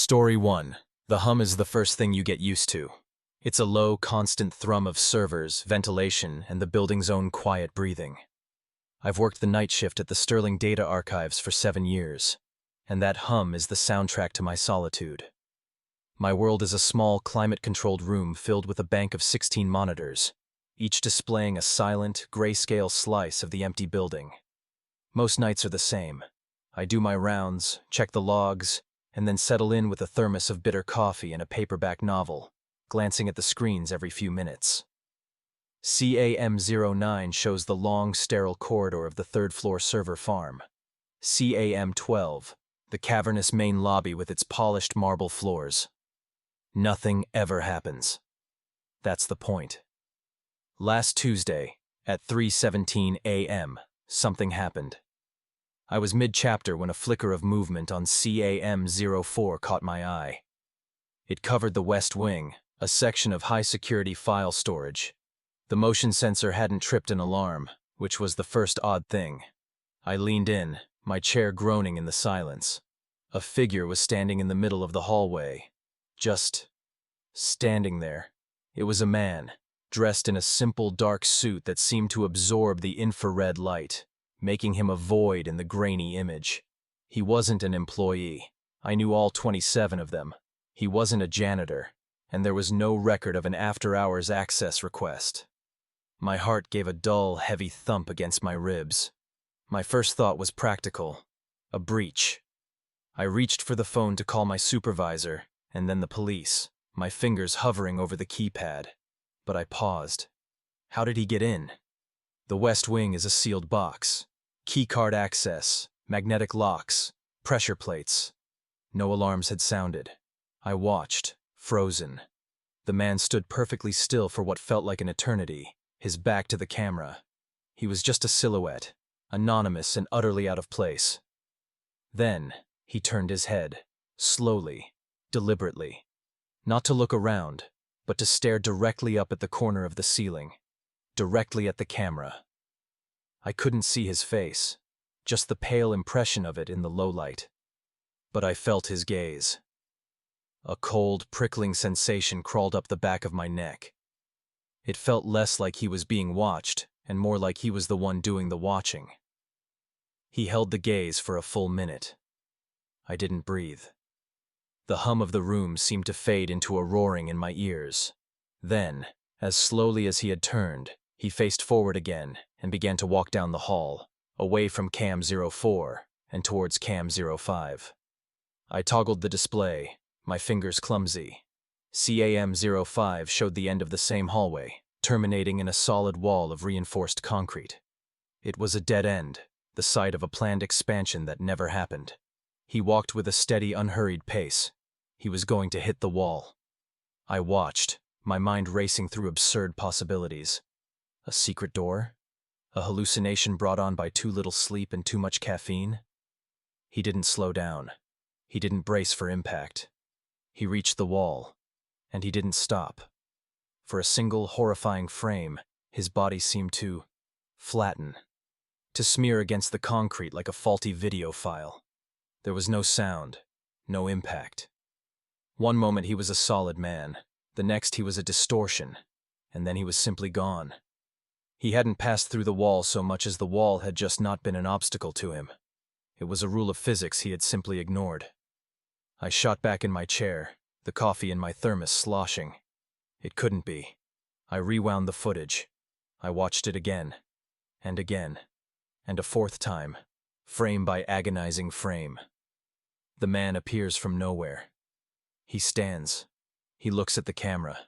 Story 1. The hum is the first thing you get used to. It's a low, constant thrum of servers, ventilation, and the building's own quiet breathing. I've worked the night shift at the Sterling Data Archives for 7 years, and that hum is the soundtrack to my solitude. My world is a small, climate-controlled room filled with a bank of 16 monitors, each displaying a silent, grayscale slice of the empty building. Most nights are the same. I do my rounds, check the logs, and then settle in with a thermos of bitter coffee and a paperback novel, glancing at the screens every few minutes. CAM09 shows the long, sterile corridor of the third-floor server farm. CAM12, the cavernous main lobby with its polished marble floors. Nothing ever happens. That's the point. Last Tuesday, at 3:17 a.m., something happened. I was mid-chapter when a flicker of movement on CAM04 caught my eye. It covered the West Wing, a section of high-security file storage. The motion sensor hadn't tripped an alarm, which was the first odd thing. I leaned in, my chair groaning in the silence. A figure was standing in the middle of the hallway. Just standing there. It was a man, dressed in a simple dark suit that seemed to absorb the infrared light, making him a void in the grainy image. He wasn't an employee. I knew all 27 of them. He wasn't a janitor, and there was no record of an after-hours access request. My heart gave a dull, heavy thump against my ribs. My first thought was practical. A breach. I reached for the phone to call my supervisor, and then the police, my fingers hovering over the keypad. But I paused. How did he get in? The West Wing is a sealed box. Keycard access, magnetic locks, pressure plates. No alarms had sounded. I watched, frozen. The man stood perfectly still for what felt like an eternity, his back to the camera. He was just a silhouette, anonymous and utterly out of place. Then, he turned his head, slowly, deliberately. Not to look around, but to stare directly up at the corner of the ceiling, directly at the camera. I couldn't see his face, just the pale impression of it in the low light. But I felt his gaze. A cold, prickling sensation crawled up the back of my neck. It felt less like he was being watched, and more like he was the one doing the watching. He held the gaze for a full minute. I didn't breathe. The hum of the room seemed to fade into a roaring in my ears. Then, as slowly as he had turned, he faced forward again and began to walk down the hall, away from CAM04 and towards CAM05. I toggled the display, my fingers clumsy. CAM05 showed the end of the same hallway, terminating in a solid wall of reinforced concrete. It was a dead end, the site of a planned expansion that never happened. He walked with a steady, unhurried pace. He was going to hit the wall. I watched, my mind racing through absurd possibilities. A secret door? A hallucination brought on by too little sleep and too much caffeine? He didn't slow down. He didn't brace for impact. He reached the wall, and he didn't stop. For a single horrifying frame, his body seemed to flatten, to smear against the concrete like a faulty video file. There was no sound, no impact. One moment he was a solid man, the next he was a distortion, and then he was simply gone. He hadn't passed through the wall so much as the wall had just not been an obstacle to him. It was a rule of physics he had simply ignored. I shot back in my chair, the coffee in my thermos sloshing. It couldn't be. I rewound the footage. I watched it again, and a fourth time, frame by agonizing frame. The man appears from nowhere. He stands. He looks at the camera.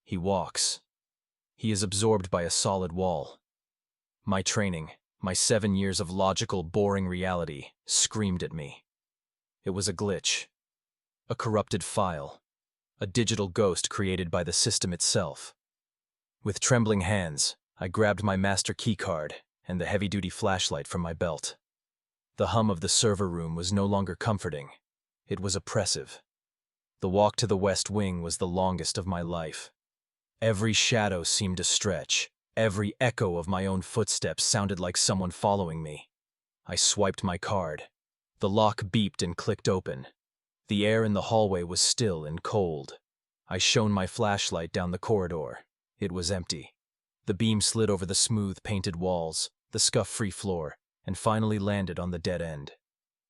He walks. He is absorbed by a solid wall. My training, my 7 years of logical, boring reality, screamed at me. It was a glitch. A corrupted file. A digital ghost created by the system itself. With trembling hands, I grabbed my master keycard and the heavy-duty flashlight from my belt. The hum of the server room was no longer comforting. It was oppressive. The walk to the West Wing was the longest of my life. Every shadow seemed to stretch. Every echo of my own footsteps sounded like someone following me. I swiped my card. The lock beeped and clicked open. The air in the hallway was still and cold. I shone my flashlight down the corridor. It was empty. The beam slid over the smooth, painted walls, the scuff-free floor, and finally landed on the dead end.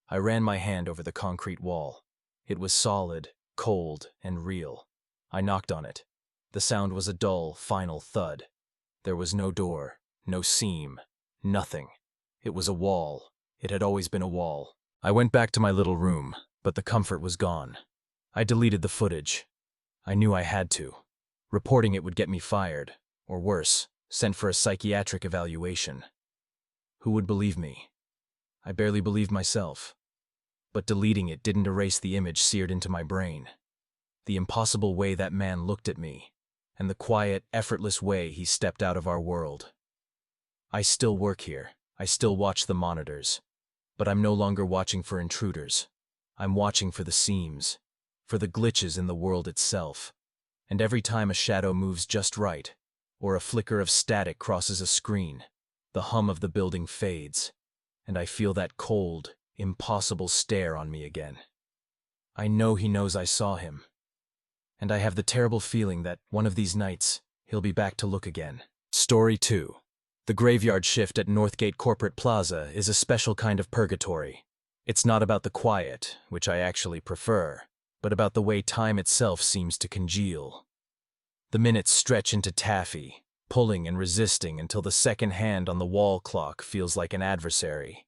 I ran my hand over the concrete wall. It was solid, cold, and real. I knocked on it. The sound was a dull, final thud. There was no door, no seam, nothing. It was a wall. It had always been a wall. I went back to my little room, but the comfort was gone. I deleted the footage. I knew I had to. Reporting it would get me fired, or worse, sent for a psychiatric evaluation. Who would believe me? I barely believed myself. But deleting it didn't erase the image seared into my brain. The impossible way that man looked at me, and the quiet, effortless way he stepped out of our world. I still work here. I still watch the monitors. But I'm no longer watching for intruders. I'm watching for the seams, for the glitches in the world itself. And every time a shadow moves just right, or a flicker of static crosses a screen, the hum of the building fades, and I feel that cold, impossible stare on me again. I know he knows I saw him. And I have the terrible feeling that one of these nights, he'll be back to look again. Story 2. The graveyard shift at Northgate Corporate Plaza is a special kind of purgatory. It's not about the quiet, which I actually prefer, but about the way time itself seems to congeal. The minutes stretch into taffy, pulling and resisting until the second hand on the wall clock feels like an adversary.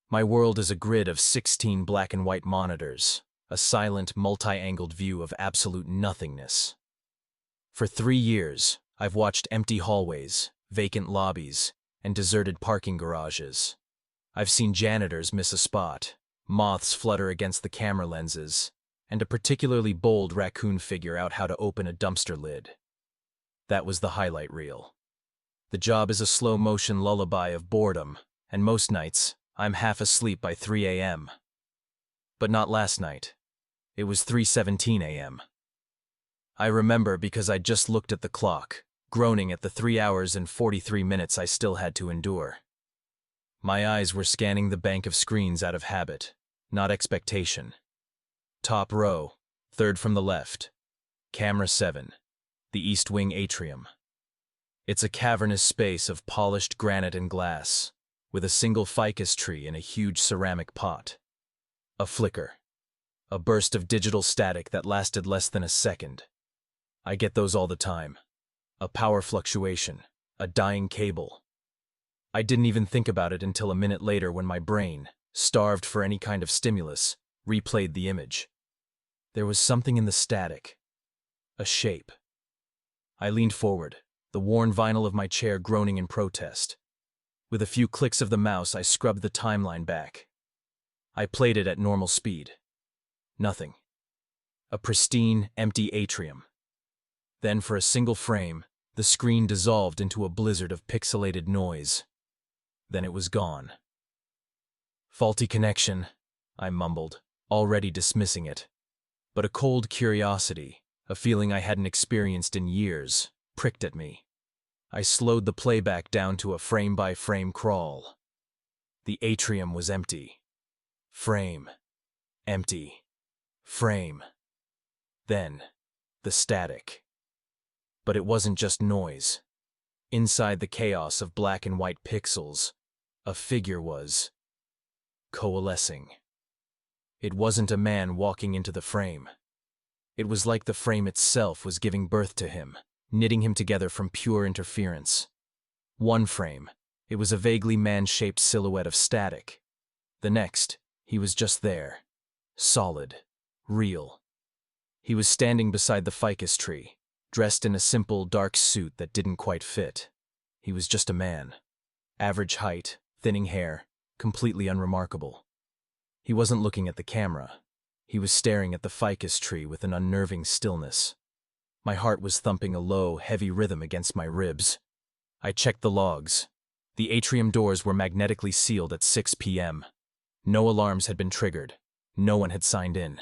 My world is a grid of 16 black and white monitors, a silent, multi-angled view of absolute nothingness. For 3 years, I've watched empty hallways, vacant lobbies, and deserted parking garages. I've seen janitors miss a spot, moths flutter against the camera lenses, and a particularly bold raccoon figure out how to open a dumpster lid. That was the highlight reel. The job is a slow-motion lullaby of boredom, and most nights, I'm half asleep by 3 a.m. But not last night. It was 3:17 a.m. I remember because I just looked at the clock, groaning at the 3 hours and 43 minutes I still had to endure. My eyes were scanning the bank of screens out of habit, not expectation. Top row, third from the left. Camera 7. The East Wing Atrium. It's a cavernous space of polished granite and glass, with a single ficus tree in a huge ceramic pot. A flicker. A burst of digital static that lasted less than a second. I get those all the time. A power fluctuation. A dying cable. I didn't even think about it until a minute later when my brain, starved for any kind of stimulus, replayed the image. There was something in the static. A shape. I leaned forward, the worn vinyl of my chair groaning in protest. With a few clicks of the mouse, I scrubbed the timeline back. I played it at normal speed. Nothing. A pristine, empty atrium. Then, for a single frame, the screen dissolved into a blizzard of pixelated noise. Then it was gone. Faulty connection, I mumbled, already dismissing it. But a cold curiosity, a feeling I hadn't experienced in years, pricked at me. I slowed the playback down to a frame-by-frame crawl. The atrium was empty. Frame. Empty. Frame. Then, the static. But it wasn't just noise. Inside the chaos of black and white pixels, a figure was coalescing. It wasn't a man walking into the frame. It was like the frame itself was giving birth to him, knitting him together from pure interference. One frame, it was a vaguely man-shaped silhouette of static. The next, he was just there. Solid. Real. He was standing beside the ficus tree, dressed in a simple, dark suit that didn't quite fit. He was just a man. Average height, thinning hair, completely unremarkable. He wasn't looking at the camera. He was staring at the ficus tree with an unnerving stillness. My heart was thumping a low, heavy rhythm against my ribs. I checked the logs. The atrium doors were magnetically sealed at 6 p.m. No alarms had been triggered. No one had signed in.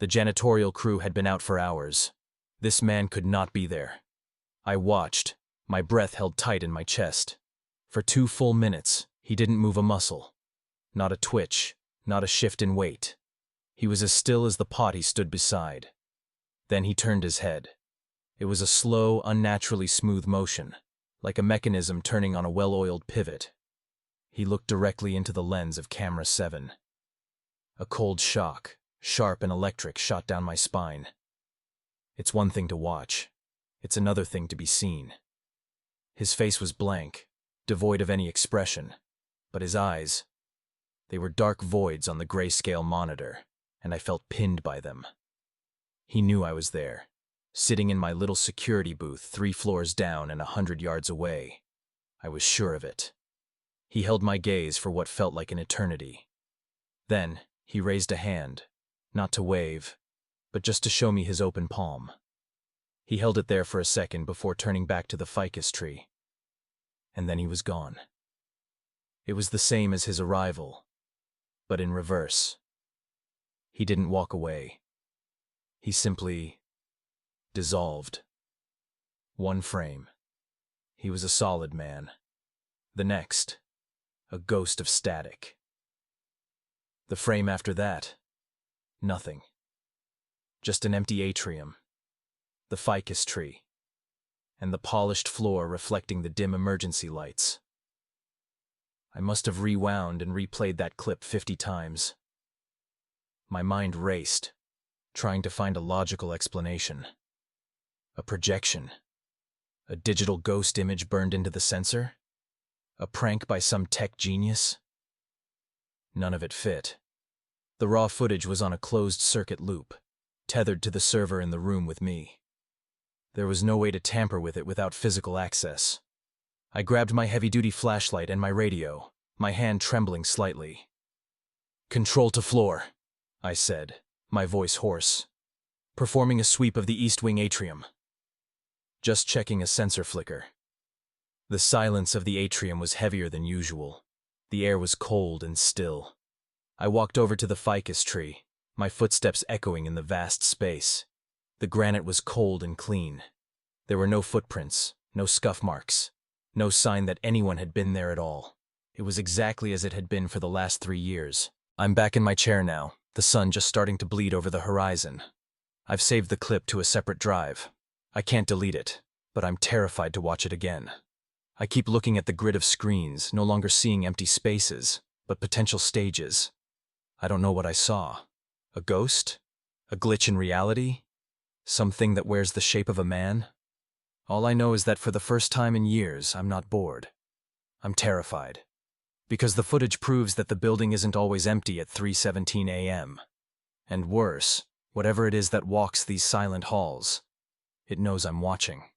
The janitorial crew had been out for hours. This man could not be there. I watched, my breath held tight in my chest. For 2 full minutes, he didn't move a muscle. Not a twitch, not a shift in weight. He was as still as the pot he stood beside. Then he turned his head. It was a slow, unnaturally smooth motion, like a mechanism turning on a well-oiled pivot. He looked directly into the lens of camera 7. A cold shock, sharp and electric, shot down my spine. It's one thing to watch. It's another thing to be seen. His face was blank, devoid of any expression, but his eyes, they were dark voids on the grayscale monitor, and I felt pinned by them. He knew I was there, sitting in my little security booth 3 floors down and 100 yards away. I was sure of it. He held my gaze for what felt like an eternity. Then, he raised a hand, not to wave, but just to show me his open palm. He held it there for a second before turning back to the ficus tree. And then he was gone. It was the same as his arrival, but in reverse. He didn't walk away. He simply dissolved. One frame. He was a solid man. The next, a ghost of static. The frame after that, nothing. Just an empty atrium, the ficus tree, and the polished floor reflecting the dim emergency lights. I must have rewound and replayed that clip 50 times. My mind raced, trying to find a logical explanation. A projection? A digital ghost image burned into the sensor? A prank by some tech genius? None of it fit. The raw footage was on a closed-circuit loop, tethered to the server in the room with me. There was no way to tamper with it without physical access. I grabbed my heavy-duty flashlight and my radio, my hand trembling slightly. "Control to floor," I said, my voice hoarse. "Performing a sweep of the East Wing atrium." Just checking a sensor flicker. The silence of the atrium was heavier than usual. The air was cold and still. I walked over to the ficus tree, my footsteps echoing in the vast space. The granite was cold and clean. There were no footprints, no scuff marks, no sign that anyone had been there at all. It was exactly as it had been for the last 3 years. I'm back in my chair now, the sun just starting to bleed over the horizon. I've saved the clip to a separate drive. I can't delete it, but I'm terrified to watch it again. I keep looking at the grid of screens, no longer seeing empty spaces, but potential stages. I don't know what I saw. A ghost? A glitch in reality? Something that wears the shape of a man? All I know is that for the first time in years, I'm not bored. I'm terrified. Because the footage proves that the building isn't always empty at 3:17 a.m. And worse, whatever it is that walks these silent halls, it knows I'm watching.